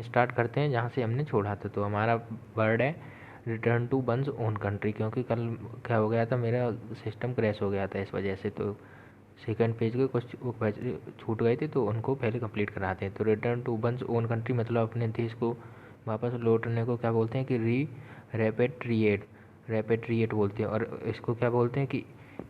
Start करते हैं जहाँ से हमने छोड़ा था। तो हमारा वर्ड है return to one's own country, क्योंकि कल क्या हो गया था, मेरा सिस्टम क्रैश हो गया था इस वजह से। तो सेकंड पेज के कुछ छूट गए थे तो उनको पहले कंप्लीट कराते हैं। तो return to one's own country मतलब अपने देश को वापस लौटने को क्या बोलते हैं कि रेपेट्रिएट रेपेट्रिएट बोलते हैं। और इसको क्या बोलते हैं कि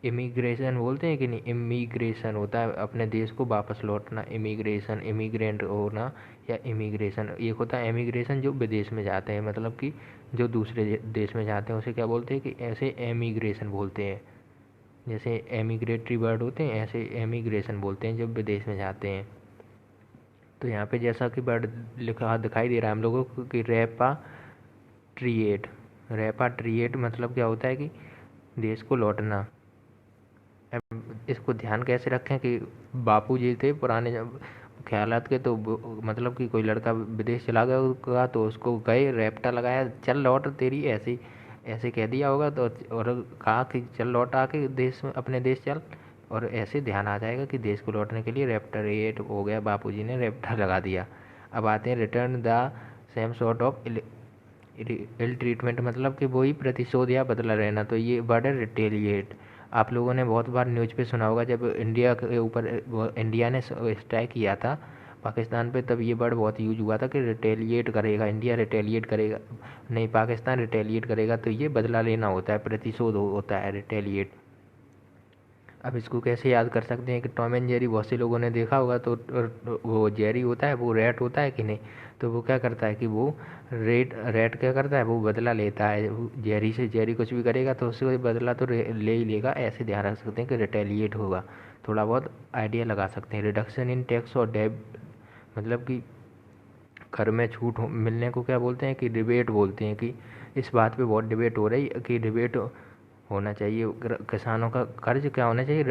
इमिग्रेशन बोलते हैं कि नहीं, इमिग्रेशन होता है अपने देश को वापस लौटना, इमिग्रेशन, इमिग्रेंट होना या इमिग्रेशन। एक होता है एमिग्रेशन जो विदेश में जाते हैं, मतलब कि जो दूसरे देश में जाते हैं उसे क्या बोलते हैं कि ऐसे एमिग्रेशन बोलते हैं। जैसे एमिग्रेटरी वर्ड होते हैं ऐसे एमिग्रेशन बोलते हैं जब विदेश में जाते हैं। तो यहाँ पे जैसा कि वर्ड लिखा दिखाई दे रहा है हम लोगों को कि रेपाट्रिएट मतलब क्या होता है कि देश को लौटना। अब इसको ध्यान कैसे रखें कि बापू जी थे पुराने जब ख्यालात के, तो मतलब कि कोई लड़का विदेश चला गया होगा तो उसको गए रैप्टा लगाया, चल लौट तेरी, ऐसे ऐसे कह दिया होगा तो, और कहा कि चल लौट आके देश में अपने देश चल, और ऐसे ध्यान आ जाएगा कि देश को लौटने के लिए रेप्टरेट हो गया, बापू जी ने रैप्टा लगा दिया। अब आते हैं return the same sort of ill treatment मतलब कि वही प्रतिशोध या बदला रहना। तो ये वर्ड है रिटेलिएट। आप लोगों ने बहुत बार न्यूज़ पे सुना होगा जब इंडिया के ऊपर इंडिया ने स्ट्राइक किया था पाकिस्तान पे, तब ये वर्ड बहुत यूज हुआ था कि रिटेलिएट करेगा इंडिया, रिटेलिएट करेगा नहीं पाकिस्तान रिटेलिएट करेगा। तो ये बदला लेना होता है, प्रतिशोध होता है रिटेलिएट। अब इसको कैसे याद कर सकते हैं कि टॉम एंड जेरी बहुत से लोगों ने देखा होगा। तो वो जेरी होता है वो रैट होता है कि नहीं, तो वो क्या करता है कि वो रैट क्या करता है, वो बदला लेता है जेरी से। जेरी कुछ भी करेगा तो उससे बदला तो ले ही लेगा, ऐसे ध्यान रख सकते हैं कि रिटेलिएट होगा। थोड़ा बहुत आइडिया लगा सकते हैं। रिडक्शन इन टैक्स और डेब मतलब कि कर में छूट मिलने को क्या बोलते हैं कि डिबेट बोलते हैं। कि इस बात पे बहुत डिबेट हो रही है कि डिबेट होना चाहिए, किसानों का कर्ज क्या होना चाहिए,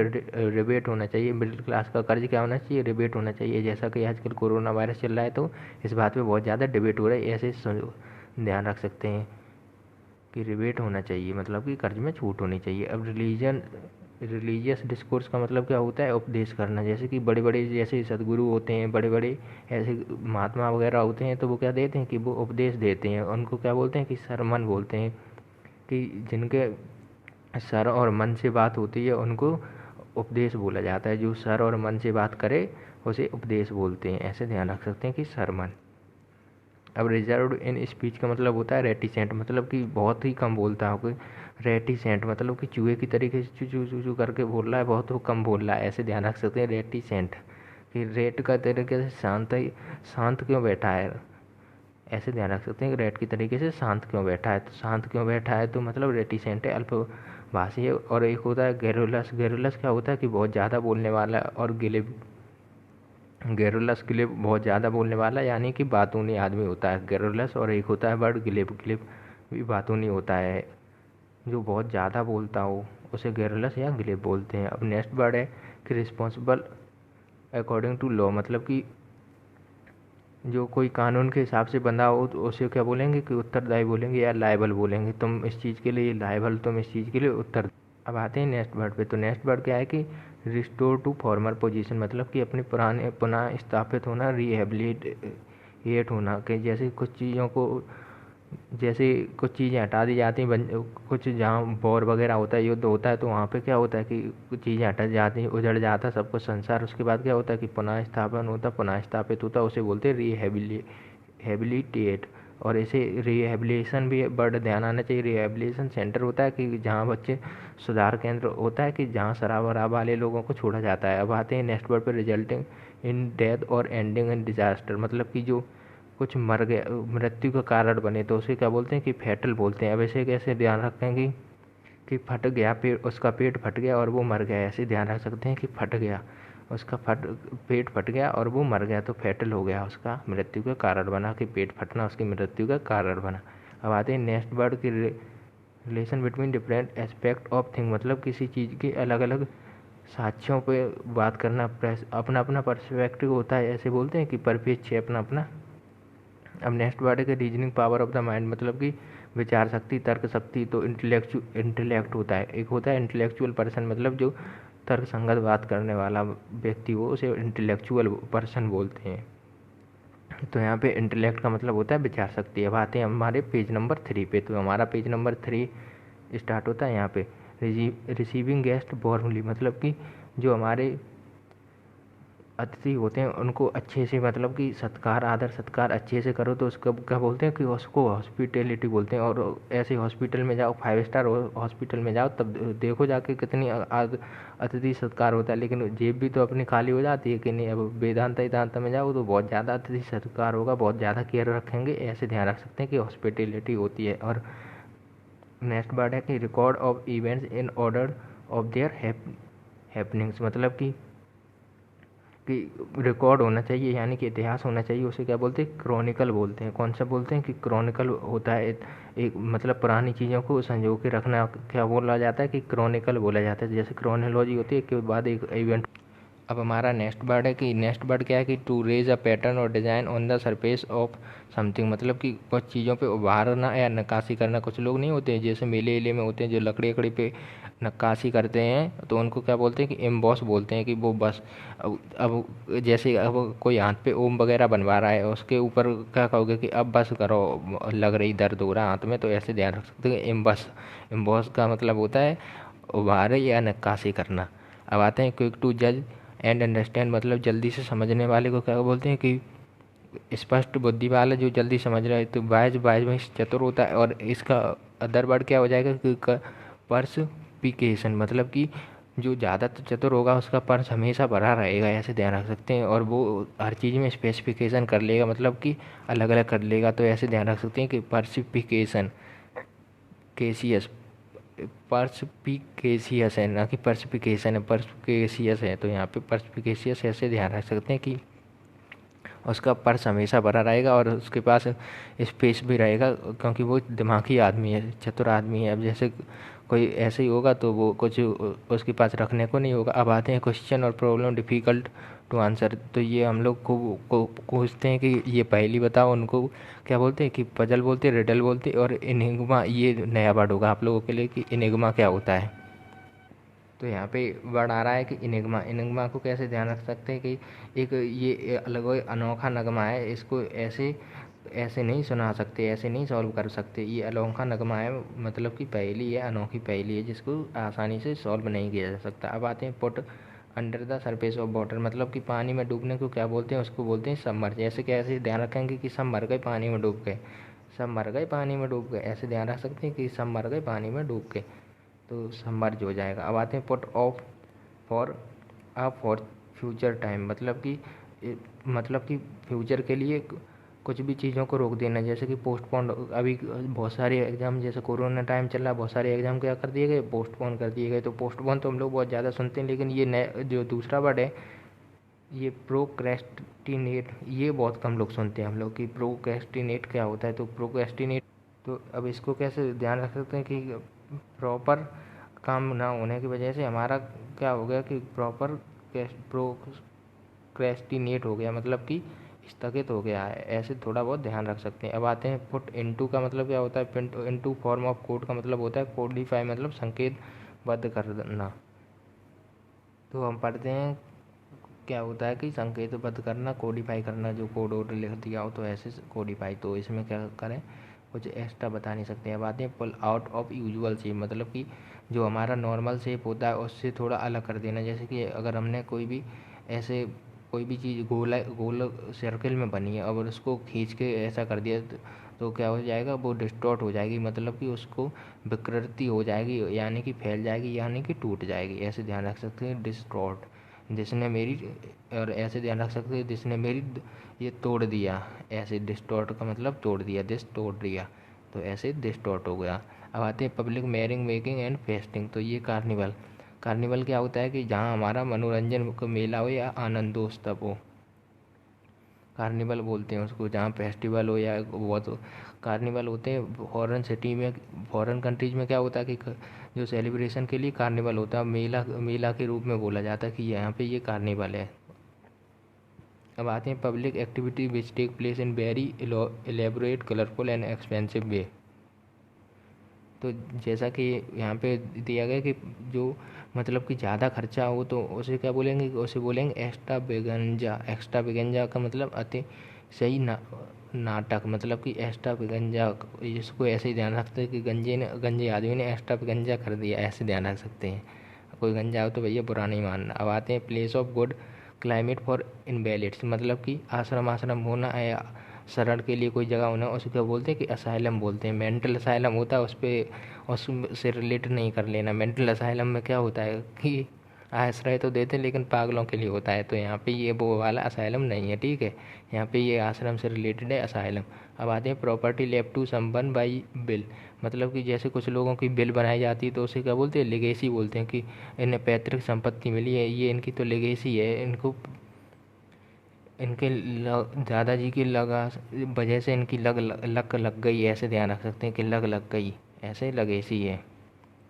रिबेट होना चाहिए, मिडिल क्लास का कर्ज क्या होना चाहिए, रिबेट होना चाहिए। जैसा कि आजकल कोरोना वायरस चल रहा है तो इस बात पे बहुत ज़्यादा डिबेट हो रहा है, ऐसे ध्यान रख सकते हैं कि रिबेट होना चाहिए मतलब कि कर्ज में छूट होनी चाहिए। अब रिलीजियस डिस्कोर्स का मतलब क्या होता है, उपदेश करना। जैसे कि बड़े बड़े जैसे सदगुरु होते हैं, बड़े बड़े ऐसे महात्मा वगैरह होते हैं, तो वो क्या देते हैं कि वो उपदेश देते हैं, उनको क्या बोलते हैं कि सरमन बोलते हैं। कि जिनके सर और मन से बात होती है उनको उपदेश बोला जाता है। जो सर और मन से बात करे उसे उपदेश बोलते हैं, ऐसे ध्यान रख सकते हैं कि सरमन। अब रिजर्व्ड इन स्पीच का मतलब होता है रेटिसेंट, मतलब कि बहुत ही कम बोलता है कोई। रेटिसेंट मतलब कि चूहे की तरीके से चू चू चू चू करके बोल रहा है, बहुत वो कम बोल रहा है, ऐसे ध्यान रख सकते हैं रेटिसेंट। कि रेट का तरीके से शांत क्यों बैठा है, ऐसे ध्यान रख सकते हैं कि रेट की तरीके से शांत क्यों बैठा है। तो शांत क्यों बैठा है तो मतलब रेटिसेंट है, अल्पभाषी है। और एक होता है गैरुलस। गैरुलस क्या होता है कि बहुत ज़्यादा बोलने वाला, और गिलिब गैरुलस गिलिब बहुत ज़्यादा बोलने वाला यानी कि बातूनी आदमी होता है गैरुलस। और एक होता है वर्ड गिलिब। गिलिब भी बातूनी होता है, जो बहुत ज़्यादा बोलता हो उसे गैरुलस या गिलिब बोलते हैं। अब नेक्स्ट वर्ड है कि रिस्पॉन्सिबल अकॉर्डिंग टू लॉ, मतलब कि जो कोई कानून के हिसाब से बंधा हो तो उसे क्या बोलेंगे कि उत्तरदायी बोलेंगे या लायबल बोलेंगे। तुम इस चीज़ के लिए लायबल, तुम इस चीज़ के लिए उत्तर। अब आते हैं नेक्स्ट वर्ड पे। तो नेक्स्ट वर्ड क्या है कि रिस्टोर टू फॉर्मर पोजीशन, मतलब कि अपने पुराने पुनः स्थापित होना, रिहेबिलिटेट होना। कि जैसे कुछ चीज़ों को, जैसे कुछ चीज़ें हटा दी जाती हैं, कुछ जहाँ वॉर वगैरह होता है, युद्ध होता है, तो वहाँ पे क्या होता है कि कुछ चीज़ें हट जाती हैं, उजड़ जाता है सब कुछ संसार। उसके बाद क्या होता है कि पुनः स्थापन होता, पुनः स्थापित होता, उसे बोलते हैं रिहेबिलिटेट। और इसे रिहेबिलिटेशन भी वर्ड ध्यान आना चाहिए। रिहेबिलिटेशन सेंटर होता है कि जहाँ बच्चे, सुधार केंद्र होता है कि जहाँ शराब वराब वाले लोगों को छोड़ा जाता है। अब आते हैं नेक्स्ट वर्ड पर, रिजल्टिंग इन डेथ और एंडिंग इन डिजास्टर, मतलब कि जो कुछ मर गया, मृत्यु का कारण बने, तो उसे क्या बोलते हैं कि फैटल बोलते हैं। अब ऐसे कैसे ध्यान रखेंगे कि फट गया पेट, उसका पेट फट गया और वो मर गया, ऐसे ध्यान रख सकते हैं कि फट गया, उसका पेट फट गया और वो मर गया, तो फैटल हो गया, उसका मृत्यु का कारण बना। कि पेट फटना उसकी मृत्यु का कारण बना। अब आते हैं नेक्स्ट वर्ड की relation between different aspect of thing, मतलब किसी चीज़ के अलग अलग साक्ष्यों पे बात करना। अपना अपना पर्सपेक्टिव होता है, ऐसे बोलते हैं कि परिप्रेक्ष्य अपना अपना। अब नेक्स्ट वर्ड है कि reasoning power of the mind, मतलब कि विचार शक्ति, तर्क शक्ति। तो इंटेलेक्ट होता है, एक होता है इंटेलेक्चुअल पर्सन, मतलब जो तर्क संगत बात करने वाला व्यक्ति हो उसे इंटेलेक्चुअल पर्सन बोलते हैं। तो यहाँ पे इंटेलेक्ट का मतलब होता है विचार शक्ति। अब आते हैं हमारे पेज नंबर 3 पे। तो हमारा पेज नंबर 3 स्टार्ट होता है यहाँ पे रिसीविंग गेस्ट वार्मली, मतलब कि जो हमारे अतिथि होते हैं उनको अच्छे से, मतलब कि सत्कार, आदर सत्कार अच्छे से करो तो उसको क्या बोलते हैं कि उसको हॉस्पिटैलिटी बोलते हैं। और ऐसे हॉस्पिटल में जाओ, 5 स्टार हॉस्पिटल में जाओ, तब देखो जाके कितनी अतिथि सत्कार होता है। लेकिन जेब भी तो अपनी खाली हो जाती है कि नहीं। अब वेदांता वेदांता में जाओ तो बहुत ज़्यादा अतिथि सत्कार होगा, बहुत ज़्यादा केयर रखेंगे, ऐसे ध्यान रख सकते हैं कि हॉस्पिटैलिटी होती है। और नेक्स्ट वर्ड है कि record of events in order of their happenings, मतलब कि रिकॉर्ड होना चाहिए, यानी कि इतिहास होना चाहिए। उसे क्या बोलते हैं? क्रॉनिकल बोलते हैं। कौन सा बोलते हैं? कि क्रॉनिकल होता है एक मतलब पुरानी चीज़ों को संजो के रखना, क्या बोला जाता है? कि क्रॉनिकल बोला जाता है। जैसे क्रॉनोलॉजी होती है, के बाद एक इवेंट। अब हमारा नेक्स्ट वर्ड है कि नेक्स्ट वर्ड क्या है? कि टू रेज अ पैटर्न और design on the surface of something, मतलब कि कुछ चीज़ों पे उभारना या नक्काशी करना। कुछ लोग नहीं होते हैं जैसे मेले वेले में होते हैं जो लकड़ी लकड़ी पे नक्काशी करते हैं, तो उनको क्या बोलते हैं? कि एम्बॉस बोलते हैं। कि वो बस अब जैसे अब कोई हाथ पे ओम वगैरह बनवा रहा है, उसके ऊपर क्या कहोगे? कि अब बस करो, लग रही दर्द हो रहा हाथ में, तो ऐसे ध्यान रख सकते हैं। एम्बस, एम्बॉस का मतलब होता है उभार या नक्काशी करना। अब आते हैं क्विक टू जज एंड अंडरस्टैंड, मतलब जल्दी से समझने वाले को क्या बोलते हैं? कि स्पष्ट बुद्धि वाला, जो जल्दी समझ रहा है। तो वाइज, वाइज में चतुर होता है। और इसका अदर वर्ड क्या हो जाएगा? कि पर्सपिकेशन, मतलब कि जो ज़्यादा चतुर होगा उसका पर्स हमेशा भरा रहेगा, ऐसे ध्यान रख सकते हैं। और वो हर चीज़ में स्पेसिफिकेशन कर लेगा, मतलब कि अलग अलग कर लेगा, तो ऐसे ध्यान रख सकते हैं कि पर्सिफिकेशन, केसीएस, पर्सपिकेशियस है ना कि पर्सिफिकेशन है, पर्सपिकेशियस है। तो यहाँ पे पर्सपिकेशियस ऐसे ध्यान रख सकते हैं कि उसका पर्स हमेशा भरा रहेगा और उसके पास स्पेस भी रहेगा, क्योंकि वो दिमागी आदमी है, चतुर आदमी है। अब जैसे कोई ऐसे ही होगा तो वो कुछ उसके पास रखने को नहीं होगा। अब आते हैं क्वेश्चन और प्रॉब्लम डिफ़िकल्ट टू आंसर। तो ये हम लोग को पूछते हैं कि ये पहेली बताओ, उनको क्या बोलते हैं? कि पजल बोलते हैं, रिडल बोलते हैं। और इनिग्मा, ये नया वर्ड होगा आप लोगों के लिए कि इनिग्मा क्या होता है। तो यहाँ पे वर्ड आ रहा है कि इनिग्मा। इनिग्मा को कैसे ध्यान रख सकते हैं? कि एक ये अलग अनोखा नगमा है, इसको ऐसे ऐसे नहीं सुना सकते, ऐसे नहीं सॉल्व कर सकते। ये अनोखा नगमा है, मतलब कि पहेली है, अनोखी पहेली है, जिसको आसानी से सॉल्व नहीं किया जा सकता। अब आते हैं put under the surface of water, मतलब कि पानी में डूबने को क्या बोलते हैं? उसको बोलते हैं सबमर्ज। ऐसे कैसे ध्यान रखेंगे? कि सब मर गए पानी में डूब गए, सब मर गए पानी में डूब गए, ऐसे ध्यान रख सकते हैं कि सब मर गए पानी में डूब गए, तो सबमर्ज हो जाएगा। अब आते हैं put off for for future time, मतलब कि फ्यूचर के लिए कुछ भी चीज़ों को रोक देना। जैसे कि पोस्टपोन, अभी बहुत सारे एग्ज़ाम, जैसे कोरोना टाइम चल रहा है, बहुत सारे एग्ज़ाम क्या कर दिए गए? पोस्टपोन कर दिए गए। तो पोस्टपोन तो हम लोग बहुत ज़्यादा सुनते हैं, लेकिन ये नए जो दूसरा वर्ड है, ये प्रोक्रेस्टिनेट, ये बहुत कम लोग सुनते हैं हम लोग। कि प्रोक्रेस्टिनेट क्या होता है? तो प्रोक्रेस्टिनेट, तो अब इसको कैसे ध्यान रख सकते हैं? कि प्रॉपर काम ना होने की वजह से हमारा क्या हो गया? कि प्रॉपर प्रोक्रेस्टिनेट हो गया, मतलब कि स्थगित हो गया है, ऐसे थोड़ा बहुत ध्यान रख सकते हैं। अब आते हैं पुट इनटू का मतलब क्या होता है? इनटू फॉर्म ऑफ कोड का मतलब होता है कोडिफाई, मतलब संकेतबद्ध करना। तो हम पढ़ते हैं क्या होता है? कि संकेतबद्ध करना, कोडिफाई करना, जो कोड वोड लिख दिया हो तो ऐसे कोडिफाई। तो इसमें क्या करें? कुछ एक्स्ट्रा बता नहीं सकते। अब आते हैं pull out of usual shape, मतलब कि जो हमारा नॉर्मल शेप होता है उससे थोड़ा अलग कर देना। जैसे कि अगर हमने कोई भी ऐसे कोई भी चीज़ गोल सर्कल में बनी है, और उसको खींच के ऐसा कर दिया तो क्या हो जाएगा? वो डिस्टॉर्ट हो जाएगी, मतलब कि उसको विकृति हो जाएगी, यानी कि फैल जाएगी, यानी कि टूट जाएगी, ऐसे ध्यान रख सकते हैं। डिस्टॉर्ट, जिसने मेरी, और ऐसे ध्यान रख सकते हैं जिसने मेरी ये तोड़ दिया, ऐसे डिस्टॉर्ट का मतलब तोड़ दिया, दिस तोड़ दिया, तो ऐसे डिस्टॉर्ट हो गया। अब आते हैं पब्लिक मैरिंग मेकिंग एंड फेस्टिंग। तो ये कार्निवल, कार्निवल क्या होता है? कि जहाँ हमारा मनोरंजन का मेला हो या आनंदोत्सव हो, कार्निवल बोलते हैं उसको। जहाँ फेस्टिवल हो या बहुत कार्निवल होते हैं। फॉरेन सिटी में, फॉरेन कंट्रीज में क्या होता है? कि जो सेलिब्रेशन के लिए कार्निवल होता है, मेला, मेला के रूप में बोला जाता है कि यहाँ पे ये कार्निवल है। अब आते हैं public activity which take place in very elaborate, colourful and expensive way. तो जैसा कि यहाँ पे दिया गया कि जो मतलब कि ज़्यादा खर्चा हो तो उसे क्या बोलेंगे? उसे बोलेंगे एक्स्ट्रा बेगंजा। एक्स्ट्रा बेगंजा का मतलब अति सही नाटक, मतलब कि एक्स्ट्रा पे गंजा, इसको ऐसे ही ध्यान रखते हैं कि गंजे आदमी ने एक्स्ट्रा पे गंजा कर दिया, ऐसे ध्यान रख सकते हैं। कोई गंजा हो तो भैया बुरा नहीं मानना। अब आते हैं place of good climate for invalids, मतलब कि आश्रम होना या शरण के लिए कोई जगह होना, उसको क्या बोलते हैं कि असाइलम बोलते हैं। मेंटल असाइलम होता है उससे रिलेट नहीं कर लेना। मेंटल असाइलम में क्या होता है कि आश्रय तो देते हैं लेकिन पागलों के लिए होता है, तो यहाँ पे ये वो वाला असाइलम नहीं है, ठीक है। यहाँ पे ये आश्रम से रिलेटेड है असाइलम। अब आते हैं property left to someone by will, मतलब कि जैसे कुछ लोगों की बिल बनाई जाती है तो उसे क्या बोलते हैं, लेगेसी बोलते हैं, कि इन्हें पैतृक संपत्ति मिली है, ये इनकी तो लेगेसी है, इनको इनके दादाजी की लगा वजह से इनकी लग गई, ऐसे ध्यान रख सकते हैं कि लग गई, ऐसे लेगेसी है।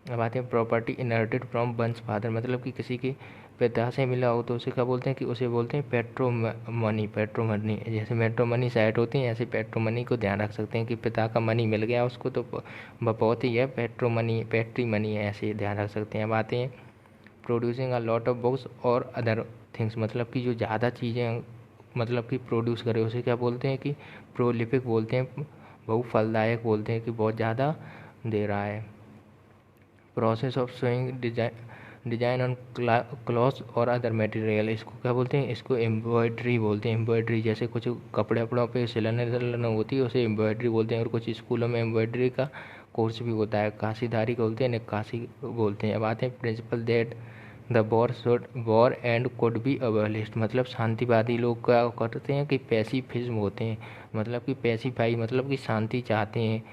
अब आते हैं property inherited from once father, मतलब कि किसी के पिता से मिला हो तो उसे क्या बोलते हैं कि उसे बोलते हैं पेट्रोमनी। जैसे मेट्रोमनी साइट होती है, ऐसे पेट्रोमनी को ध्यान रख सकते हैं कि पिता का मनी मिल गया उसको तो बहुत ही है, पेट्री मनी है, ऐसे ध्यान रख सकते हैं। अब आते हैं producing a lot of books और अदर थिंग्स, मतलब कि जो ज़्यादा चीज़ें मतलब कि प्रोड्यूस करे उसे क्या बोलते हैं कि प्रोलिफिक बोलते हैं, बहुत फलदायक बोलते हैं, कि बहुत ज़्यादा दे रहा है। Process of sewing design on cloth और अदर मटेरियल, इसको क्या बोलते हैं, इसको एम्ब्रॉयडरी बोलते हैं। एम्ब्रॉयडरी जैसे कुछ कपड़े वपड़ों पे सिलने होती है उसे एम्ब्रॉयडरी बोलते हैं, और कुछ स्कूलों में एम्ब्रॉयडरी का कोर्स भी होता है, काशीधारी को बोलते हैं, नक्काशी बोलते हैं। अब आते हैं principal that the war and could be abolished, मतलब शांतिवादी लोग क्या करते हैं कि पैसिफिज्म होते हैं, मतलब कि पैसिफाई मतलब कि शांति चाहते हैं,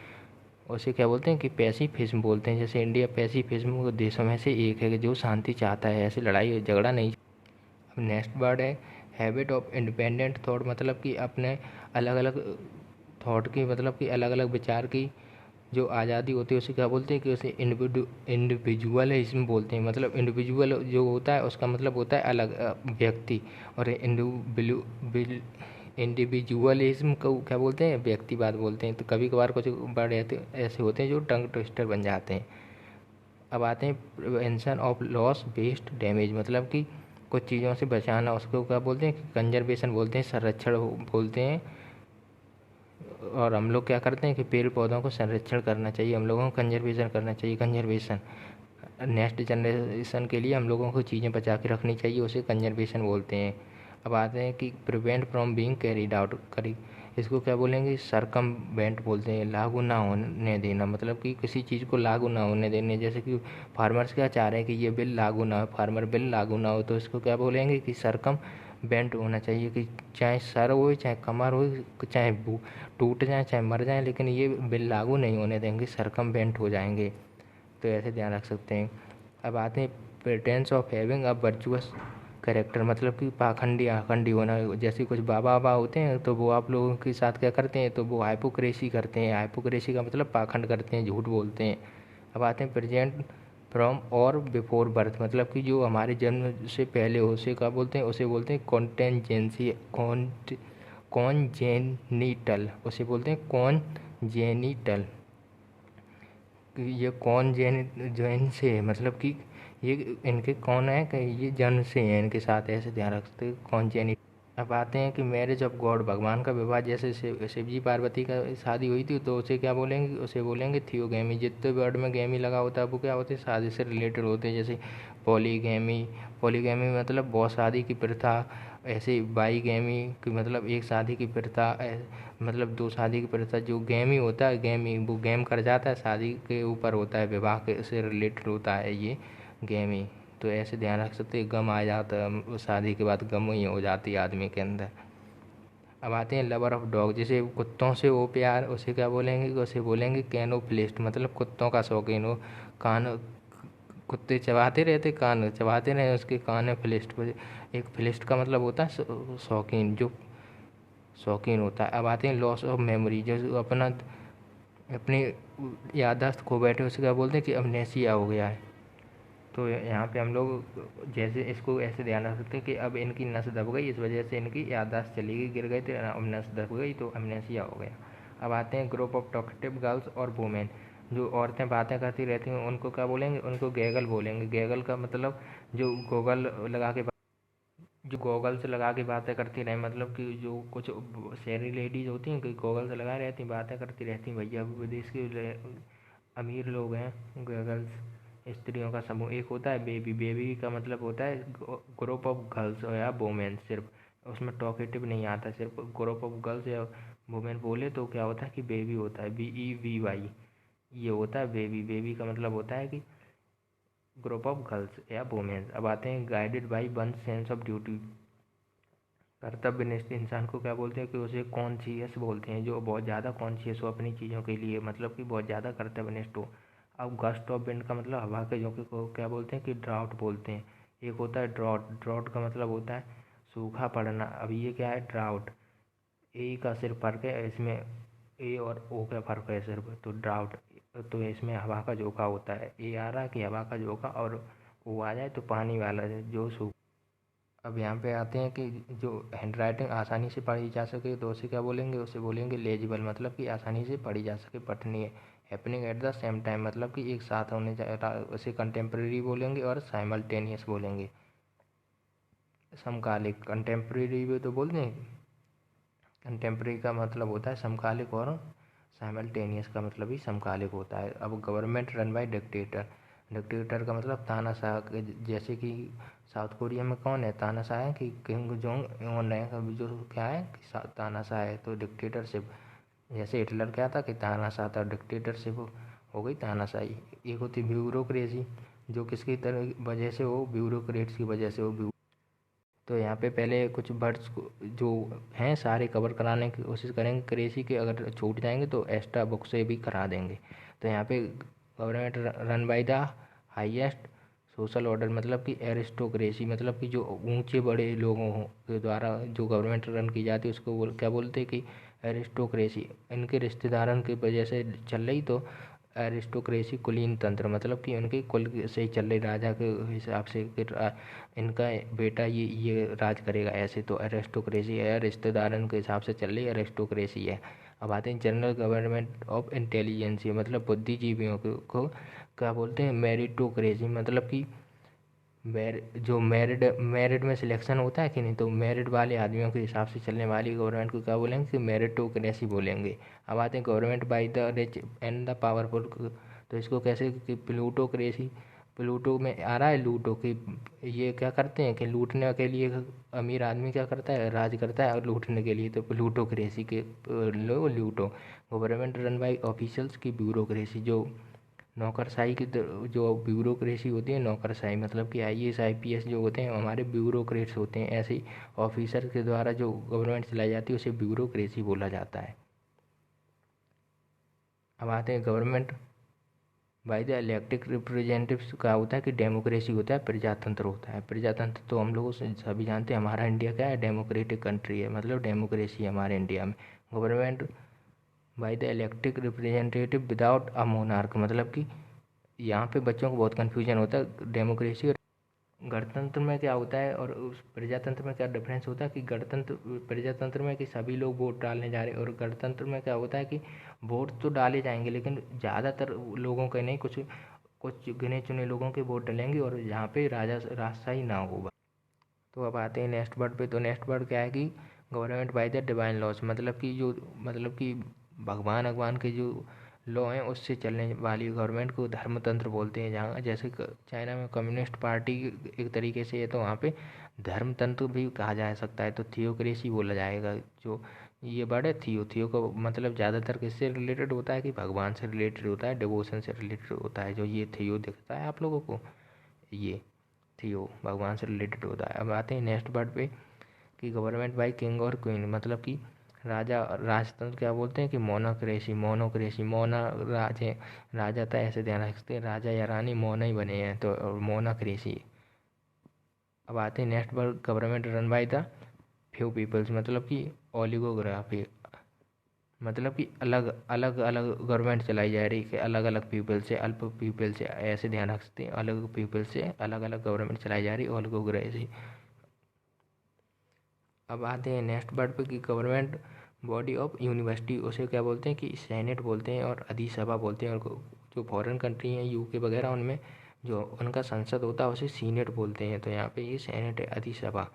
उसे क्या बोलते हैं कि पैसिफिज्म बोलते हैं। जैसे इंडिया पैसिफिज्म देशों में से एक है कि जो शांति चाहता है, ऐसे लड़ाई झगड़ा नहीं। अब नेक्स्ट वर्ड है हैबिट ऑफ इंडिपेंडेंट थॉट, मतलब कि अपने अलग अलग थॉट की, मतलब कि अलग अलग विचार की जो आज़ादी होती है उसे क्या बोलते हैं कि उसे इंडिविजुअलिज्म बोलते हैं। मतलब इंडिविजुअल जो होता है उसका मतलब होता है अलग व्यक्ति, और इंडिविजुअलिज्म को क्या बोलते हैं, व्यक्तिवाद बोलते हैं। तो कभी कभार कुछ वर्ड ऐसे होते हैं जो टंग ट्विस्टर बन जाते हैं। अब आते हैं prevention of loss waste damage, मतलब कि कुछ चीज़ों से बचाना, उसको क्या बोलते हैं, कंजर्वेशन बोलते हैं, संरक्षण बोलते हैं। और हम लोग क्या करते हैं कि पेड़ पौधों को संरक्षण करना चाहिए, हम लोगों को कंजर्वेशन करना चाहिए, कंजर्वेशन। नेक्स्ट जनरेशन के लिए हम लोगों को चीज़ें बचा के रखनी चाहिए, उसे कंजर्वेशन बोलते हैं। अब आते हैं कि prevent from being carried out करी, इसको क्या बोलेंगे, सरकमवेंट बोलते हैं, लागू ना होने देना, मतलब कि किसी चीज़ को लागू ना होने देने। जैसे कि फार्मर्स क्या चाह रहे हैं कि ये बिल लागू ना हो, फार्मर बिल लागू ना हो, तो इसको क्या बोलेंगे कि सरकमवेंट होना चाहिए, कि चाहे सर हो चाहे कमर हो, चाहे टूट जाए चाहे मर जाए, लेकिन ये बिल लागू नहीं होने देंगे, सरकमवेंट हो जाएंगे, तो ऐसे ध्यान रख सकते हैं। अब आते हैं pretence of having a virtuous character, मतलब कि पाखंडी आखंडी होना। जैसे कुछ बाबा वाबा होते हैं तो वो आप लोगों के साथ क्या करते हैं, तो वो हाइपोक्रेसी करते हैं, हाइपोक्रेसी का मतलब पाखंड करते हैं, झूठ बोलते हैं। अब आते हैं प्रेजेंट फ्रॉम और बिफोर बर्थ, मतलब कि जो हमारे जन्म से पहले हो उसे क्या बोलते हैं, उसे बोलते हैं कॉन्टेंजेंसी कॉन्जेनिटल, उसे बोलते हैं कॉन्जेनिटल। ये कौन जैन से है, मतलब कि ये इनके कौन है कि ये जन्म से हैं इनके साथ, ऐसे ध्यान रखते कौन जैन। अब आते हैं कि मैरिज ऑफ गॉड, भगवान का विवाह, जैसे शिव जी पार्वती का शादी हुई थी तो उसे क्या बोलेंगे, उसे बोलेंगे थियोगैमी। जितने वर्ड में गैमी लगा होता है वो क्या होते हैं, शादी से रिलेटेड होते हैं। जैसे पॉलीगैमी, पॉलीगैमी मतलब बहुत शादी की प्रथा। ऐसे बाईगैमी की मतलब एक शादी की प्रथा, मतलब दो शादी की प्रथा। जो गैमी होता है, गैमी वो गैम कर जाता है, शादी के ऊपर होता है, विवाह के से रिलेटेड होता है ये गैमी। तो ऐसे ध्यान रख सकते हैं, गम आ जाता है शादी के बाद, गम ही हो जाती है आदमी के अंदर। अब आते हैं लवर ऑफ डॉग, जैसे कुत्तों से वो प्यार, उसे क्या बोलेंगे, उसे बोलेंगे कैनोफिलिस्ट, मतलब कुत्तों का शौकीन हो। कान कुत्ते चबाते रहते, कान चबाते रहे उसके, कान है फिलिस्ट। एक फिलिस्ट का मतलब होता है शौकीन, जो शौकीन होता है। अब आते हैं लॉस ऑफ मेमोरी, जो अपनी याददाश्त खो बैठे उसे क्या बोलते हैं कि अमनेसिया हो गया है। तो यहाँ पे हम लोग जैसे इसको ऐसे ध्यान रख सकते हैं कि अब इनकी नस दब गई, इस वजह से इनकी याददाश्त चली गई, गिर गए थे, अब नस दब गई तो अमनेसिया हो गया। अब आते हैं ग्रुप ऑफ टॉकेटिव गर्ल्स और वुमेन, जो औरतें बातें करती रहती हैं उनको क्या बोलेंगे, उनको गैगल बोलेंगे। गैगल का मतलब जो गूगल लगा के जो गॉगल्स लगा के बातें करती रहे, मतलब कि जो कुछ शहरी लेडीज होती हैं कि गॉगल्स लगाए रहती बातें करती रहती, भैया विदेश के अमीर लोग हैं गर्ल्स, स्त्रियों का समूह। एक होता है बेबी, बेबी का मतलब होता है ग्रुप ऑफ गर्ल्स या वोमेन, सिर्फ उसमें टॉकेटिव नहीं आता, सिर्फ ग्रुप ऑफ गर्ल्स या वुमेन बोले तो क्या होता है कि बेबी होता है, BEVY, ये होता है बेबी। बेबी का मतलब होता है कि ग्रुप ऑफ गर्ल्स या वुमेन। अब आते हैं guided by one sense of duty, कर्तव्यनिष्ठ इंसान को क्या बोलते हैं कि उसे कॉन्शियस बोलते हैं, जो बहुत ज़्यादा कॉन्शियस हो अपनी चीज़ों के लिए, मतलब कि बहुत ज़्यादा कर्तव्यनिष्ठ हो। अब गस्ट ऑफ विंड का मतलब हवा के झोंके को क्या बोलते हैं कि ड्राउट बोलते हैं। एक होता है ड्रॉट, ड्रॉट का मतलब होता है सूखा पड़ना। अब ये क्या है ड्राउट, ए का सिर्फ फर्क है इसमें, ए और ओ का फर्क है सिर्फ, तो ड्राउट तो इसमें हवा का झोंका होता है। ए आ रहा है कि हवा का झोंका, और ओ आ जाए तो पानी वाला जो सूखा। अब यहाँ पे आते हैं कि जो हैंड राइटिंग आसानी से पढ़ी जा सके तो उसे क्या बोलेंगे, उसे बोलेंगे लेजिबल, मतलब कि आसानी से पढ़ी जा सके, पठनीय। Happening at the same time, मतलब कि एक साथ होने उसे कंटेम्प्रेरी बोलेंगे, और साइमल्टेनियस बोलेंगे, समकालिक। कंटेम्प्रेरी भी तो बोलते हैं, कंटेम्प्रेरी का मतलब होता है समकालिक, और साइमल्टेनियस का मतलब भी समकालिक होता है। अब government run bye dictator, dictator का मतलब तानाशाह, जैसे कि साउथ कोरिया में कौन है तानाशाह है कि किंग जोंग उन है, अभी जो क्या है कि तानाशाह है, तो डिक्टेटरशिप। जैसे हिटलर क्या था कि तानाशाह था, डिक्टेटरशिप हो गई तानाशाही। एक होती ब्यूरोक्रेसी, जो किसकी तरह वजह से हो, ब्यूरोक्रेट्स की वजह से हो। तो यहाँ पे पहले कुछ वर्ड्स जो हैं सारे कवर कराने की कोशिश करेंगे क्रेसी के, अगर छूट जाएंगे तो एक्स्ट्रा बुक से भी करा देंगे। तो यहाँ पे government run by the highest social order, मतलब कि एरिस्टोक्रेसी, मतलब कि जो ऊंचे बड़े लोगों के द्वारा जो गवर्नमेंट रन की जाती है उसको क्या बोलते हैं कि एरिस्टोक्रेसी। इनके रिश्तेदारों की वजह से चल रही तो एरिस्टोक्रेसी कुलीन तंत्र, मतलब कि उनके कुल से ही चल रही, राजा के हिसाब से कि इनका बेटा ये राज करेगा ऐसे, तो एरिस्टोक्रेसी है, रिश्तेदारों के हिसाब से चल रही एरिस्टोक्रेसी है। अब आते हैं जनरल गवर्नमेंट ऑफ इंटेलिजेंसी, मतलब बुद्धिजीवियों को क्या बोलते हैं मेरिटोक्रेसी, मतलब कि जो मेरिट में सिलेक्शन होता है कि नहीं, तो मेरिट वाले आदमियों के हिसाब से चलने वाली गवर्नमेंट को क्या बोलेंगे कि मेरिटोक्रेसी बोलेंगे। अब आते हैं government by the rich and the powerful, तो इसको कैसे कि प्लूटोक्रेसी। प्लूटो में आ रहा है लूटो कि ये क्या करते हैं कि लूटने के लिए अमीर आदमी क्या करता है राज करता है, और लूटने के लिए तो प्लूटोक्रेसी के लो लूटो। गवर्नमेंट रन बाय ऑफिशियल्स की ब्यूरोक्रेसी, जो नौकरशाही की जो ब्यूरोक्रेसी होती है नौकरशाही, मतलब कि IAS IPS जो होते हैं हमारे ब्यूरोक्रेट्स होते हैं, ऐसे ही ऑफिसर के द्वारा जो गवर्नमेंट चलाई जाती है उसे ब्यूरोक्रेसी बोला जाता है। अब आते हैं government by the elected representatives का होता है कि डेमोक्रेसी होता है, प्रजातंत्र होता है। प्रजातंत्र तो हम लोग सभी जानते हैं, हमारा इंडिया क्या है डेमोक्रेटिक कंट्री है, मतलब डेमोक्रेसी है हमारे इंडिया में। Government by the elected representative without a monarch, मतलब कि यहाँ पे बच्चों को बहुत कन्फ्यूजन होता है डेमोक्रेसी और गणतंत्र में क्या होता है और उस प्रजातंत्र में क्या डिफरेंस होता है कि गणतंत्र प्रजातंत्र में कि सभी लोग वोट डालने जा रहे हैं, और गणतंत्र में क्या होता है कि वोट तो डाले जाएंगे लेकिन ज़्यादातर लोगों के नहीं, कुछ कुछ गिने चुने लोगों के वोट डलेंगे, और यहाँ पे राजशाही ना होगा। तो अब आते हैं नेक्स्ट वर्ड पे, तो नेक्स्ट वर्ड क्या है कि government by the divine laws, मतलब कि भगवान भगवान के जो लॉ हैं उससे चलने वाली गवर्नमेंट को धर्मतंत्र बोलते हैं। जहाँ जैसे चाइना में कम्युनिस्ट पार्टी एक तरीके से है, तो वहाँ पे धर्मतंत्र भी कहा जा सकता है, तो थियोक्रेसी बोला जाएगा। जो ये वर्ड है थियो का मतलब ज़्यादातर किससे रिलेटेड होता है कि भगवान से रिलेटेड होता है, डिवोशन से रिलेटेड होता है। जो ये थियो दिखता है आप लोगों को, ये थियो भगवान से रिलेटेड होता है। अब आते हैं नेक्स्ट वर्ड पे कि गवर्नमेंट बाय किंग और क्वीन, मतलब कि राजा राजतंत्र क्या बोलते हैं कि मोनोक्रेसी। मोना राजा था ऐसे ध्यान रखते हैं, राजा या रानी मोना ही बने हैं, तो मोनोक्रेसी। अब आते हैं next word government run by the few peoples, मतलब कि ओलिगोग्राफी, मतलब कि अलग अलग अलग गवर्नमेंट चलाई जा रही है, अलग अलग पीपल से अल्प पीपल से, ऐसे ध्यान रखते हैं अलग पीपल से अलग अलग गवर्नमेंट चलाई जा रही है, ओलिगोक्रेसी। अब आते हैं नेक्स्ट वर्ड पे कि गवर्नमेंट बॉडी ऑफ यूनिवर्सिटी, उसे क्या बोलते हैं कि सेनेट बोलते हैं और अधिसभा बोलते हैं। और जो फॉरेन कंट्री हैं UK वगैरह, उनमें जो उनका संसद होता है उसे सीनेट बोलते हैं, तो यहाँ पे ये सेनेट है अधिसभा।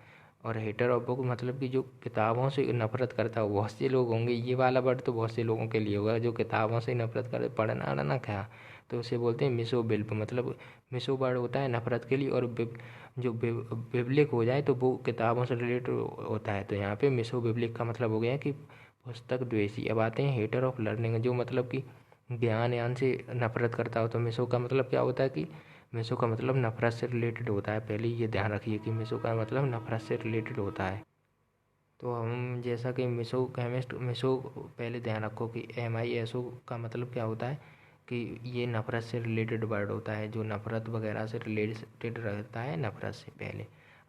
और हेटर ऑफ बुक मतलब कि जो किताबों से नफरत करता है, बहुत से लोग होंगे। ये वाला वर्ड तो बहुत से लोगों के लिए होगा, जो किताबों से नफरत करे, पढ़ना ना क्या, तो उसे बोलते हैं मिसोबिल्प। मतलब मिसो वर्ड होता है नफरत के लिए, और जो बिब्लिक हो जाए तो वो किताबों से रिलेटेड होता है। तो यहाँ पे मिसो बिब्लिक का मतलब हो गया कि पुस्तक द्वेषी। अब आते हैं हेटर ऑफ लर्निंग, जो मतलब कि ज्ञान से नफरत करता हो। तो मिसो का मतलब क्या होता है कि मिसो का मतलब नफरत से रिलेटेड होता है। पहले ये ध्यान रखिए कि मिसो का मतलब नफरत से रिलेटेड होता है। तो हम जैसा कि मिसो केमिस्ट, मिसो पहले ध्यान रखो कि MISO का मतलब क्या होता है कि ये नफरत से रिलेटेड वर्ड होता है, जो नफरत वगैरह से रिलेटेड रहता है नफरत से पहले।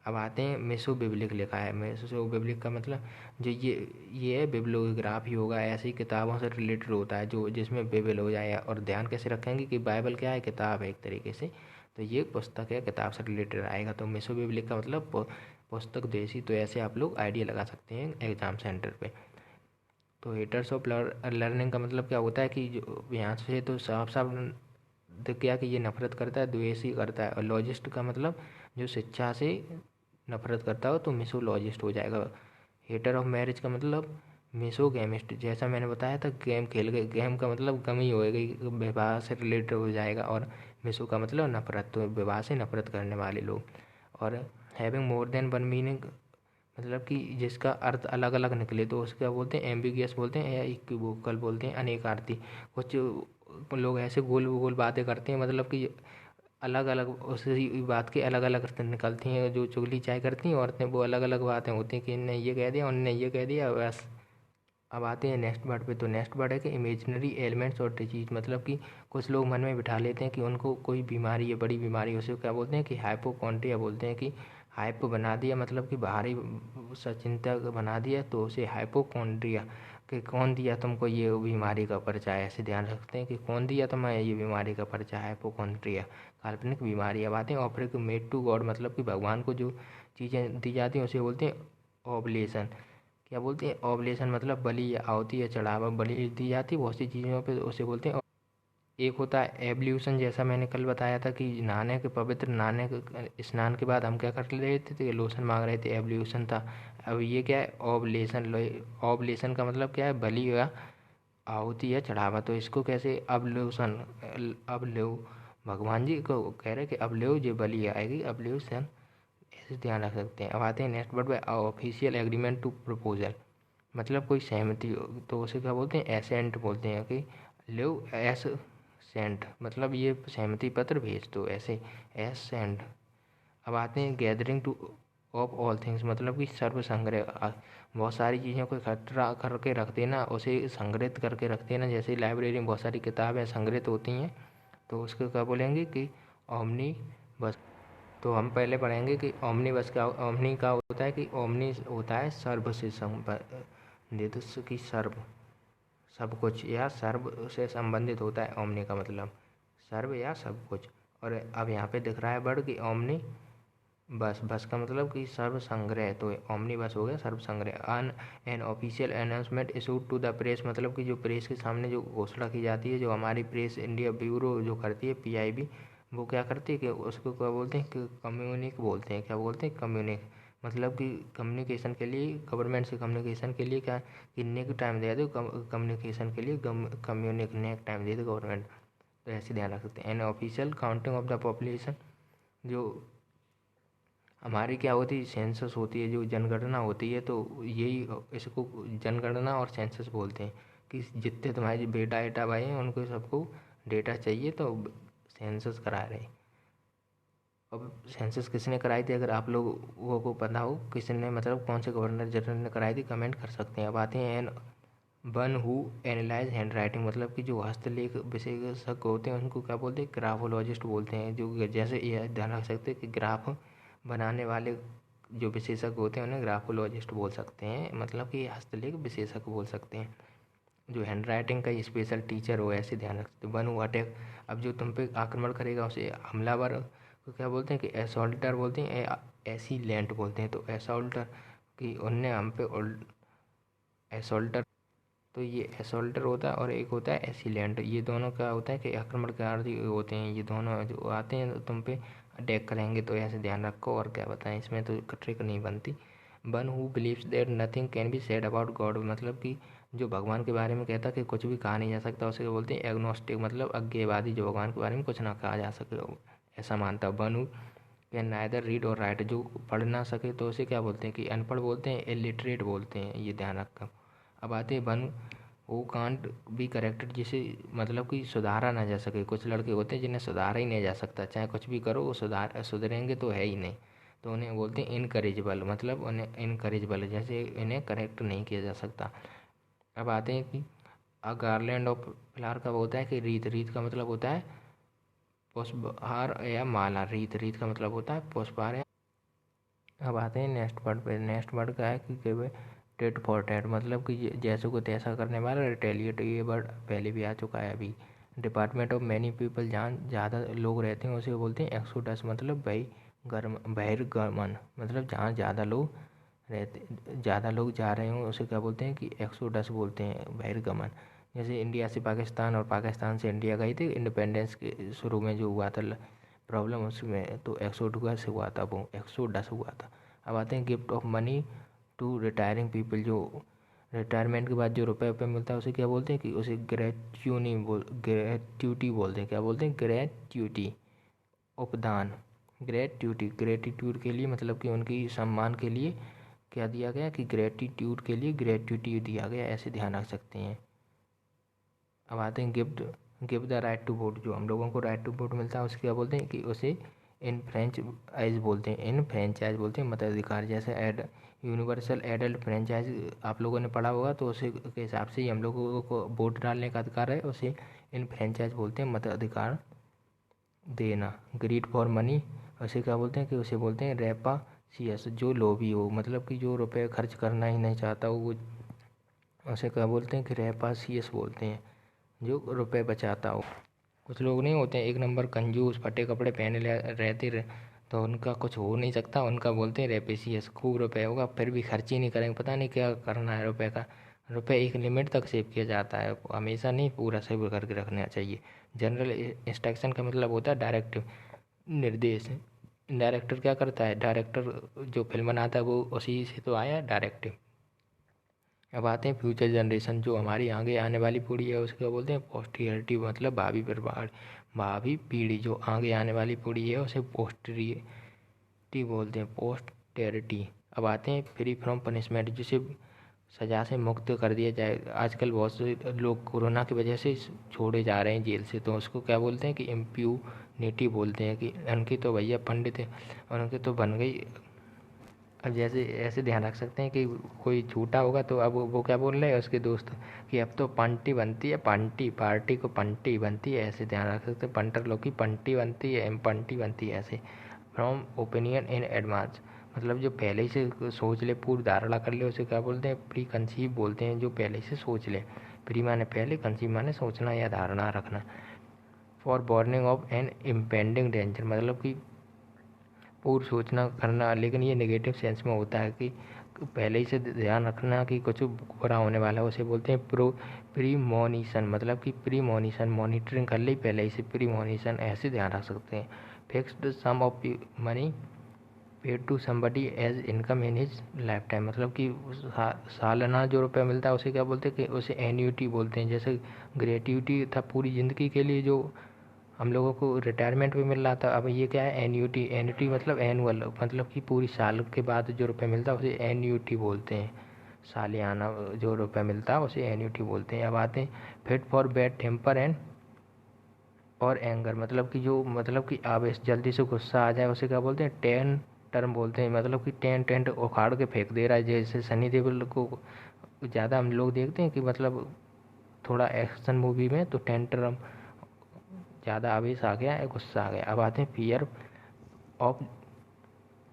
अब आते हैं मिसो बिब्लिक लिखा है। मिसो बिब्लिक का मतलब जो ये है बिब्लियोग्राफी होगा, ऐसी किताबों से रिलेटेड होता है जो जिसमें बिबल हो जाए। और ध्यान कैसे रखेंगे कि बाइबल क्या है, किताब है एक तरीके से, तो ये पुस्तक है, किताब से रिलेटेड आएगा। तो मिसो बिब्लिक का मतलब पुस्तक देशी। तो ऐसे आप लोग आइडिया लगा सकते हैं एग्ज़ाम सेंटर पे। तो हेटर्स ऑफ लर्निंग का मतलब क्या होता है कि जो यहाँ से तो साफ साफ दिख गया कि ये नफरत करता है, द्वेषी करता है। और लॉजिस्ट का मतलब जो शिक्षा से नफरत करता हो, तो मिसोलॉजिस्ट हो जाएगा। हेटर ऑफ मैरिज का मतलब मिसोगेमिस्ट। जैसा मैंने बताया था, गेम खेल गए, गेम का मतलब गम ही होएगा, विवाह से रिलेटेड हो जाएगा। और मिसो का मतलब नफरत, तो विवाह से नफरत करने वाले लोग। और having more than one meaning मतलब कि जिसका अर्थ अलग अलग निकले, तो उसका बोलते हैं एम्बिगियस बोलते हैं, या इक्विवोकल बोलते हैं, अनेकार्थी। कुछ लोग ऐसे गोल गोल बातें करते हैं, मतलब कि अलग अलग उसी बात के अलग अलग अर्थ निकलती हैं। जो चुगली चाय करती हैं औरतें, वो अलग अलग बातें होती हैं कि इनने ये कह दिया, उनने ये कह दिया, बस। अब आते हैं नेक्स्ट वर्ड पे। तो नेक्स्ट वर्ड है कि इमेजिनरी एलिमेंट्स और डिजीज। मतलब कि कुछ लोग मन में बिठा लेते हैं कि उनको कोई बीमारी है, बड़ी बीमारी, उसे क्या बोलते हैं कि हाइपोकॉन्ड्रिया बोलते हैं। कि हाइप बना दिया मतलब कि बाहरी सचिंता बना दिया, तो उसे हाइपोकॉन्ड्रिया। कि कौन दिया तुमको ये बीमारी का परिचय, ऐसे ध्यान रखते हैं कि कौन दिया तुम्हें ये बीमारी का परिचय, हाइपोकॉन्ड्रिया, काल्पनिक बीमारी। अब आते हैं ऑफरिंग मेड टू गॉड। मतलब कि भगवान को जो चीज़ें दी जाती हैं उसे बोलते हैं ऑब्लेशन। क्या बोलते हैं ऑब्लेशन, मतलब बलि या आहुति या चढ़ावा, बलि दी जाती है बहुत सी चीज़ों पे, उसे बोलते हैं। एक होता है एब्ल्यूशन, जैसा मैंने कल बताया था कि नहाने के पवित्र नहाने के स्नान के बाद हम क्या कर रहे थे, तो लोशन मांग रहे थे, एब्ल्यूशन था। अब ये क्या है, ऑब्लेशन। ऑब्लेशन का मतलब क्या है, बलि या आहुति या चढ़ावा। तो इसको कैसे, अब्ल्यूशन, अब लो, भगवान जी को कह रहे कि अब लो जो बलि आएगी, अब्ल्यूशन, ऐसे ध्यान रख सकते हैं। अब आते हैं नेक्स्ट वर्ड पे, ऑफिशियल एग्रीमेंट टू प्रपोजल। मतलब कोई सहमति हो, तो उसे क्या बोलते हैं, एसेंट बोलते हैं। कि लो एस सेंट, मतलब ये सहमति पत्र भेज दो, ऐसे एस सेंड। अब आते हैं gathering two of all things. मतलब कि सर्व संग्रह, बहुत सारी चीज़ों को इकट्ठा करके रख देना, उसे संग्रहित करके रख देना। जैसे लाइब्रेरी में बहुत सारी किताबें संग्रहित होती हैं, तो उसको क्या बोलेंगे कि ओमनी बस। तो हम पहले पढ़ेंगे कि ओमनी बस क्या, ओमनी का होता है कि ओमनी होता है सर्व से संबंधित, की सर्व, सब कुछ या सर्व से संबंधित होता है ओमनी का मतलब, सर्व या सब कुछ। और अब यहाँ पे दिख रहा है वर्ड कि ओमनी बस। बस का मतलब कि सर्व संग्रह, तो ओमनी बस हो गया सर्व संग्रह। An official announcement issued to the press. मतलब कि जो प्रेस के सामने जो घोषणा की जाती है, जो हमारी प्रेस इंडिया ब्यूरो जो करती है, PIB, वो क्या करती है कि उसको क्या बोलते हैं कि कम्युनिक बोलते हैं। क्या बोलते हैं, कम्युनिक। मतलब कि कम्युनिकेशन के लिए, गवर्नमेंट से कम्युनिकेशन के लिए क्या, कितने को टाइम दे दो कम्युनिकेशन के लिए, कम्युनिक ने टाइम दे दो गवर्नमेंट। तो ऐसे ध्यान रख सकते हैं। An official counting of the population, जो हमारी क्या होती है, सेंसस होती है, जो जनगणना होती है, तो यही इसको जनगणना और सेंसस बोलते हैं। कि जितने तुम्हारे बेटा एटा भाई हैं, उनको सबको डेटा चाहिए, तो सेंसस करा रहे। अब सेंसस किसने कराई थी, अगर आप लोगों को पता हो किसने, मतलब कौन से गवर्नर जनरल ने कराई थी, कमेंट कर सकते हैं। अब आते हैं an one who analyze handwriting. मतलब कि जो हस्तलेख विशेषज्ञ होते हैं उनको क्या बोलते हैं, ग्राफोलॉजिस्ट बोलते हैं। जो जैसे ये ध्यान रख सकते हैं कि ग्राफ बनाने वाले जो विशेषज्ञ होते हैं उन्हें ग्राफोलॉजिस्ट बोल सकते हैं, मतलब कि हस्तलेख विशेषज्ञ बोल सकते हैं। जो हैंड राइटिंग का स्पेशल टीचर हो, ऐसे ध्यान रखते हैं। वन हु अटैक, अब जो तुम पे आक्रमण करेगा उसे हमलावर को क्या बोलते हैं कि असॉल्टर बोलते हैं, एसीलेंट बोलते हैं। तो असॉल्टर कि उनने हम पे असॉल्टर, तो ये असॉल्टर होता है, और एक होता है एसिलेंट। ये दोनों क्या होता है कि आक्रमणकारी होते हैं। ये दोनों जो आते हैं तुम पे अटैक करेंगे, तो ऐसे ध्यान रखो। और क्या बताएं, इसमें तो ट्रिक नहीं बनती। One who believes that nothing can be said about God, मतलब कि जो भगवान के बारे में कहता है कि कुछ भी कहा नहीं जा सकता, उसे बोलते हैं एग्नोस्टिक, मतलब अज्ञेयवादी, जो भगवान के बारे में कुछ ना कहा जा सके ऐसा मानता है। One who can neither read और राइट, जो पढ़ ना सके तो उसे क्या बोलते हैं कि अनपढ़ बोलते हैं, इलिटरेट बोलते हैं, ये ध्यान रखकर। अब आते हैं one who can't be corrected, जिसे मतलब कि सुधारा ना जा सके। कुछ लड़के होते हैं जिन्हें सुधारा ही नहीं जा सकता, चाहे कुछ भी करो वो सुधरेंगे तो है ही नहीं, तो उन्हें बोलते हैं इनकरेजेबल, मतलब उन्हें इनकरेजेबल, जैसे इन्हें करेक्ट नहीं किया जा सकता। अब आते हैं कि अ गार्लैंड ऑफ फ्लावर का होता है कि रीत, रीत का मतलब होता है पुष्पहार या माला, रीत, रीत का मतलब होता है पुष्पहार। अब आते हैं नेक्स्ट वर्ड पे। नेक्स्ट वर्ड का है कि टेट फॉर टैट, मतलब कि जैसे को तैसा करने वाला, रिटेलिएट, ये वर्ड पहले भी आ चुका है अभी। डिपार्टमेंट ऑफ मैनी पीपल, जहाँ ज़्यादा लोग रहते हैं उसे बोलते हैं एक्सोडस, मतलब बहिर्गमन, मतलब जहाँ ज़्यादा लोग ज़्यादा लोग जा रहे हों उसे क्या बोलते हैं कि एक्सोडस बोलते हैं, बहिर्गमन। जैसे इंडिया से पाकिस्तान और पाकिस्तान से इंडिया गई थी इंडिपेंडेंस के शुरू में जो हुआ था प्रॉब्लम, उसमें तो एक्सोडस हुआ था, वो एक्सोडस हुआ था। अब आते हैं gift of money to retiring people, जो रिटायरमेंट के बाद जो रुपये मिलता है उसे क्या बोलते हैं कि उसे ग्रेट्यूटी बोलते हैं। क्या बोलते हैं? ग्रेट्यूटी, उपदान। ग्रेट्यूटी, ग्रेटिट्यूड के लिए, मतलब कि उनकी सम्मान के लिए क्या दिया गया कि ग्रेटिट्यूड के लिए ग्रेट्यूटी दिया गया, ऐसे ध्यान रख सकते हैं। अब आते हैं give the right to vote, जो हम लोगों को राइट टू वोट मिलता है उसे क्या बोलते हैं कि उसे इन फ्रेंचाइज बोलते हैं, इन फ्रेंचाइज बोलते हैं, मताधिकार। जैसे यूनिवर्सल एडल्ट फ्रेंचाइज आप लोगों ने पढ़ा होगा, तो उसे के हिसाब से ही हम लोगों को वोट डालने का अधिकार है, उसे इन फ्रेंचाइज बोलते हैं, मताधिकार देना। ग्रीड फॉर मनी, उसे क्या बोलते हैं कि उसे बोलते हैं रेपासियस, जो लोभी हो, मतलब कि जो रुपये खर्च करना ही नहीं चाहता वो, उसे क्या बोलते हैं कि रेपासियस बोलते हैं, जो रुपए बचाता हो। कुछ लोग नहीं होते हैं एक नंबर कंजूस, फटे कपड़े पहने रहते तो उनका कुछ हो नहीं सकता, उनका बोलते हैं रेपेसियस। खूब रुपए होगा फिर भी खर्च ही नहीं करेंगे, पता नहीं क्या करना है रुपए का। रुपए एक लिमिट तक सेव किया जाता है, हमेशा नहीं पूरा सेव करके रखना चाहिए। जनरल इंस्ट्रक्शन का मतलब होता है डायरेक्टिव, निर्देश। डायरेक्टर क्या करता है? डायरेक्टर जो फिल्म बनाता है वो उसी से तो आया डायरेक्टिव। अब आते हैं फ्यूचर जनरेशन, जो हमारी आगे आने वाली पीढ़ी है उसको बोलते हैं पोस्टीरिटी, मतलब भावी परिवार, भावी पीढ़ी। जो आगे आने वाली पीढ़ी है उसे पोस्टीरिटी बोलते हैं, पोस्टेरिटी। अब आते हैं फ्री फ्रॉम पनिशमेंट, जिसे सज़ा से मुक्त कर दिया जाए। आजकल बहुत से लोग कोरोना की वजह से छोड़े जा रहे हैं जेल से, तो उसको क्या बोलते हैं कि इम्प्यूनिटी बोलते हैं, कि उनकी तो भैया पंडित है और उनकी तो बन गई। अब जैसे ऐसे ध्यान रख सकते हैं कि कोई झूठा होगा तो अब वो क्या बोल रहे हैं उसके दोस्त कि अब तो पंटी बनती है, पंटी पार्टी को पंटी बनती है, ऐसे ध्यान रख सकते हैं। पंटर लोग की पंटी बनती है, पंटी बनती है, ऐसे। फ्रॉम ओपिनियन इन एडवांस, मतलब जो पहले ही से सोच ले, पूर्व धारणा कर ले, उसे क्या बोलते हैं? प्री कंसीव बोलते हैं, जो पहले से सोच ले। प्री माने पहले, कंसीव माने सोचना या धारणा रखना। For warning of an impending danger, मतलब कि पूर्व सूचना करना, लेकिन ये नेगेटिव सेंस में होता है कि पहले ही से ध्यान रखना कि कुछ बुरा होने वाला है, उसे बोलते हैं प्रीमोनिशन, मतलब कि प्रीमोनिशन, मॉनिटरिंग कर ली पहले ही से, प्रीमोनिशन, ऐसे ध्यान रख सकते हैं। Fixed sum of money paid to somebody as income in his lifetime, मतलब कि सालाना जो रुपया मिलता है उसे क्या बोलते हैं कि उसे एन्यूटी बोलते हैं। जैसे ग्रेट्यूटी था पूरी ज़िंदगी के लिए जो हम लोगों को रिटायरमेंट भी मिल रहा था, अब ये क्या है? एन्यूटी। एन्यूटी मतलब एनुअल, मतलब कि पूरी साल के बाद जो रुपये मिलता है उसे एन्यूटी बोलते हैं। सालियाना जो रुपये मिलता है उसे एन्यूटी बोलते हैं। अब आते हैं fit for bad temper and और एंगर, मतलब कि जो, मतलब कि आवेश, जल्दी से गुस्सा आ जाए उसे क्या बोलते हैं? टेन टर्म बोलते हैं, मतलब कि टेंट उखाड़ के फेंक दे रहा है। जैसे सनी देओल को ज़्यादा हम लोग देखते हैं कि मतलब थोड़ा एक्शन मूवी में तो टेंटरम, ज़्यादा आवेश आ गया है, गुस्सा आ गया। अब आते हैं fear of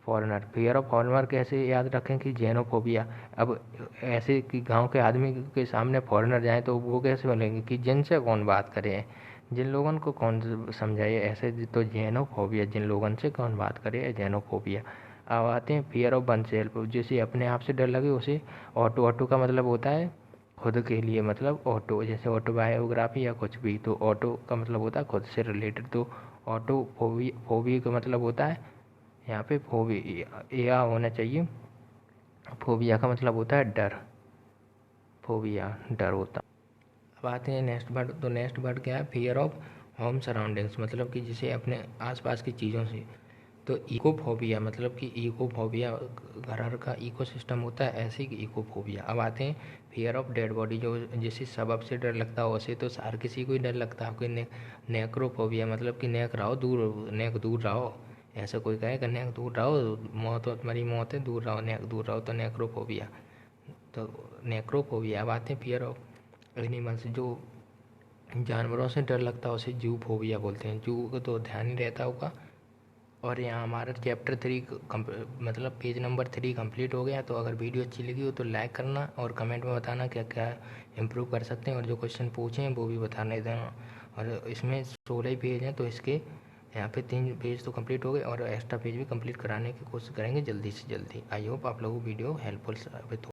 foreigner. Fear of foreigner कैसे याद रखें कि जेनोफोबिया। अब ऐसे कि गांव के आदमी के सामने फॉरेनर जाएं तो वो कैसे बोलेंगे कि जिनसे कौन बात करे, जिन लोगों को कौन समझाए, ऐसे तो जेनोफोबिया, जिन लोगों से कौन बात करे, जेनोफोबिया। अब आते हैं फियर ऑफ वन सेल्फ, जिसे अपने आप से डर लगे उसे ऑटो। ऑटो का मतलब होता है खुद के लिए, मतलब ऑटो, जैसे ऑटोबायोग्राफी या कुछ भी, तो ऑटो का मतलब होता है खुद से रिलेटेड। तो ऑटो फोबिया का मतलब होता है यहाँ पे फोबिया होना चाहिए, फोबिया का मतलब होता है डर, फोबिया डर होता। अब आते हैं नेक्स्ट वर्ड। तो नेक्स्ट वर्ड क्या है? फियर ऑफ होम सराउंडिंग्स, मतलब कि जिसे अपने आसपास की चीज़ों से। तो इकोफोबिया मतलब कि इकोफोबिया घर का इकोसिस्टम होता है, ऐसे ही इकोफोबिया। अब आते हैं फियर ऑफ डेड बॉडी, जो जिसे सबब से डर लगता हो, उसे तो हर किसी को ही डर लगता है। कोई नेक्रोफोबिया मतलब कि नेक रहो दूर, नेक दूर रहो। ऐसा कोई कहे कि नेक दूर रहो, मौत हो तुम्हारी, मौत है दूर रहो, नेक दूर रहो, तो नेक्रोफोबिया। तो नेक्रोफोबिया। अब आते हैं फियर ऑफ एनिमल्स, जो जानवरों से डर लगता है उसे जू फोबिया बोलते हैं। जू को तो ध्यान ही रहता होगा। और यहाँ हमारा चैप्टर 3 मतलब पेज नंबर 3 कंप्लीट हो गया। तो अगर वीडियो अच्छी लगी हो तो लाइक करना और कमेंट में बताना क्या क्या इम्प्रूव कर सकते हैं, और जो क्वेश्चन पूछे हैं वो भी बताने देना। और इसमें 16 पेज हैं, तो इसके यहाँ पे 3 पेज तो कंप्लीट हो गए, और एक्स्ट्रा पेज भी कंप्लीट कराने की कोशिश करेंगे जल्दी से जल्दी। आई होप आप लोगों को वीडियो हेल्पफुल साबित हो।